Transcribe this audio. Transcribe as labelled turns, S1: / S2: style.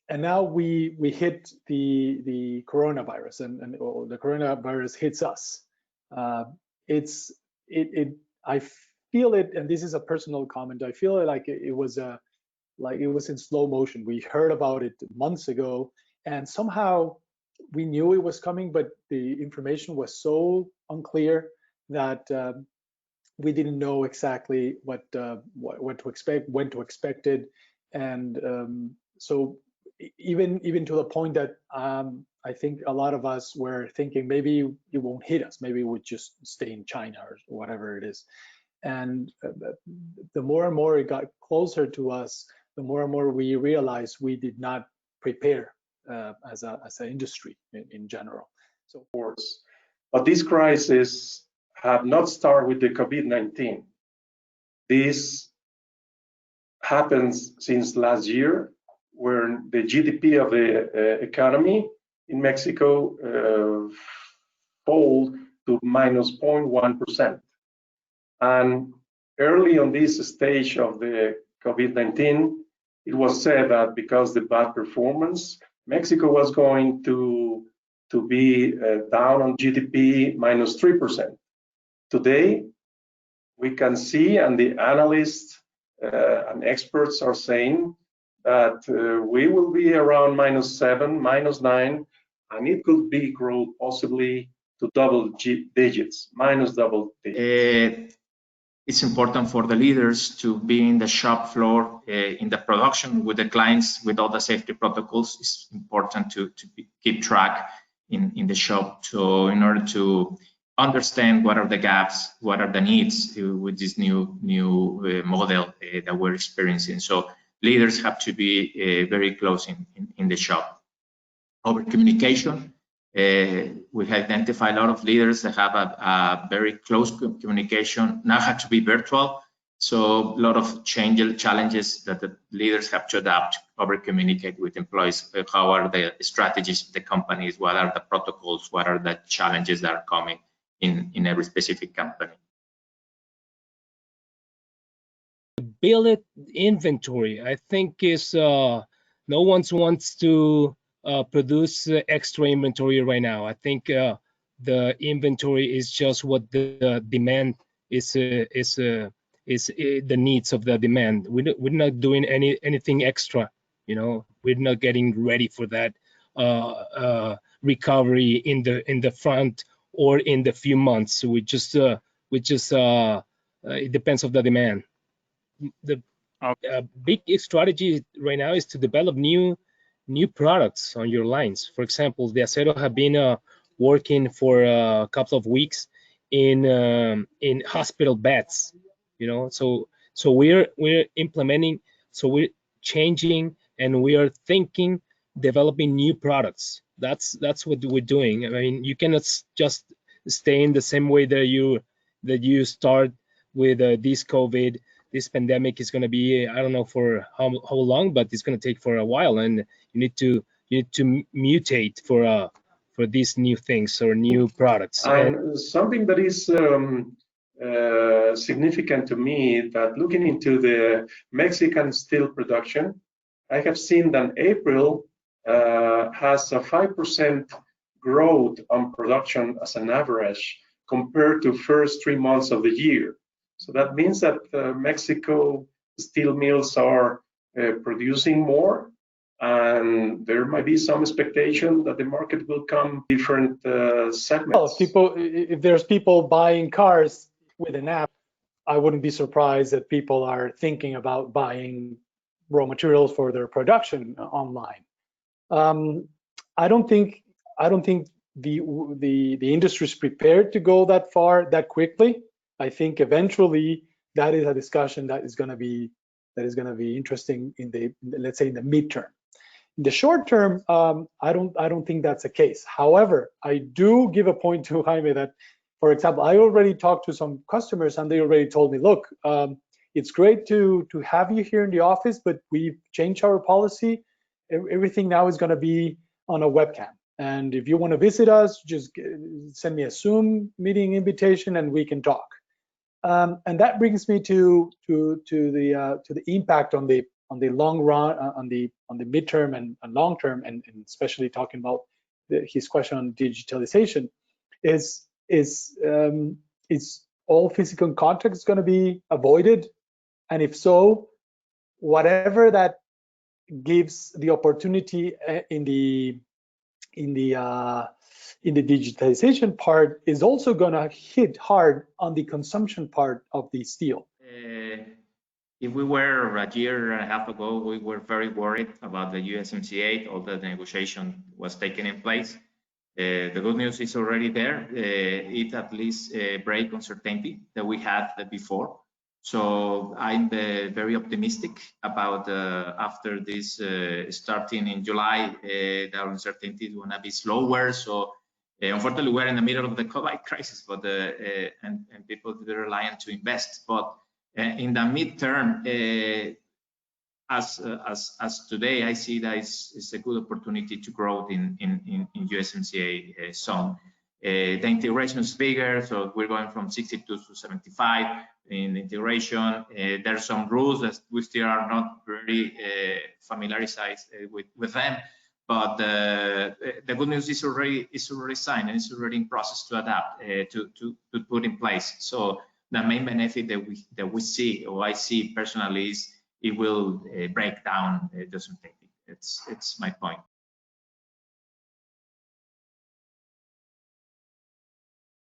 S1: And now we hit the coronavirus, and the coronavirus hits us. I feel it, and this is a personal comment. I feel it like it was in slow motion. We heard about it months ago, and somehow we knew it was coming, but the information was so unclear that we didn't know exactly what to expect, when to expect it, and so even to the point that I think a lot of us were thinking maybe it won't hit us, maybe it would just stay in China or whatever it is. And the more and more it got closer to us, the more and more we realized we did not prepare as an industry in general. So,
S2: of course, but this crisis have not started with the COVID-19. This happens since last year, where the GDP of the economy in Mexico fall to minus 0.1%. And early on this stage of the COVID-19, it was said that because the bad performance, Mexico was going to be down on GDP minus 3%. Today, we can see, and the analysts and experts are saying that we will be around minus 7, minus 9, and it could be growth possibly to double digits, minus double digits.
S3: It's important for the leaders to be in the shop floor, in the production with the clients, with all the safety protocols. It's important to keep track in the shop, so in order to understand what are the gaps, what are the needs with this new model that we're experiencing. So leaders have to be very close in the shop. Over communication, we have identified a lot of leaders that have a very close communication, now have to be virtual. So a lot of challenges that the leaders have to adapt, over communicate with employees. How are the strategies of the companies? What are the protocols? What are the challenges that are coming in every specific company?
S4: Build inventory, I think, is no one wants to produce extra inventory right now. I think the inventory is just what the demand is the needs of the demand. We're not doing anything extra, you know. We're not getting ready for that recovery in the front or in the few months. So it depends on the demand. The big strategy right now is to develop new products on your lines. For example, the Acero have been working for a couple of weeks in hospital beds, you know. So we're implementing, so we're changing, and we are thinking, developing new products. That's what we're doing. I mean, you cannot just stay in the same way that you start with this COVID. This pandemic is going to be, I don't know for how long, but it's going to take for a while, and you need to mutate for these new things or new products.
S2: And something that is significant to me, that looking into the Mexican steel production, I have seen that April has a 5% growth on production as an average compared to first 3 months of the year. So that means that Mexico steel mills are producing more, and there might be some expectation that the market will come different segments.
S1: Well, if there's people buying cars with an app, I wouldn't be surprised that people are thinking about buying raw materials for their production online. I don't think the industry is prepared to go that far that quickly. I think eventually that is a discussion that is going to be interesting in the, let's say, in the midterm. In the short term, I don't think that's the case. However, I do give a point to Jaime that, for example, I already talked to some customers and they already told me, look, it's great to have you here in the office, but we've changed our policy. Everything now is going to be on a webcam. And if you want to visit us, just send me a Zoom meeting invitation and we can talk. And that brings me to the impact on the the long run, on the midterm and long term, and especially talking about his question on digitalization, is all physical contact going to be avoided? And if so, whatever that gives the opportunity in the digitalization part is also going to hit hard on the consumption part of the steel.
S3: If we were a year and a half ago, we were very worried about the USMCA. All the negotiation was taken in place. The good news is already there. It at least break uncertainty that we had before. So I'm very optimistic about after this starting in July, the uncertainty is going to be slower. So unfortunately, we're in the middle of the COVID crisis, but and people are reliant to invest. But in the midterm, as today, I see that it's a good opportunity to grow in USMCA zone. The integration is bigger, so we're going from 62 to 75 in integration. There's some rules that we still are not very familiarized with them, but the good news is already signed and it's already in process to adapt to put in place. So the main benefit that we see, or I see personally, is it will break down the uncertainty. It's my point.